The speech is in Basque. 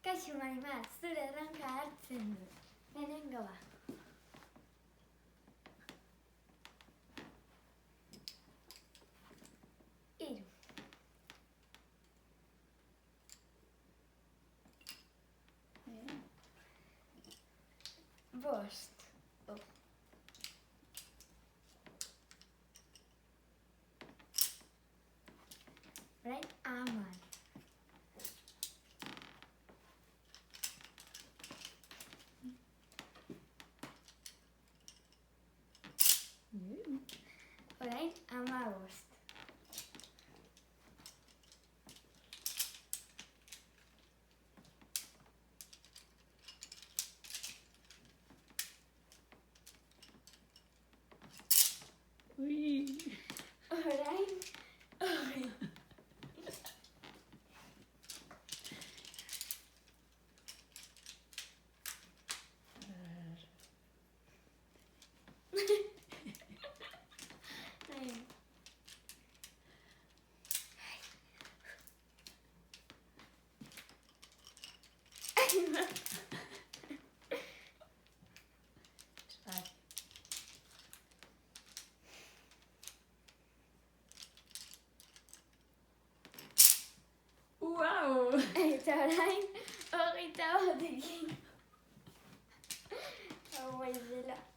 Kaixo Marimar, zure erranka hartzen du. Lehenengo ba. Hiru. Bost. Orain 10. Orain 15. Orain 20. Wow! Eta orain 21. Hau ez dela.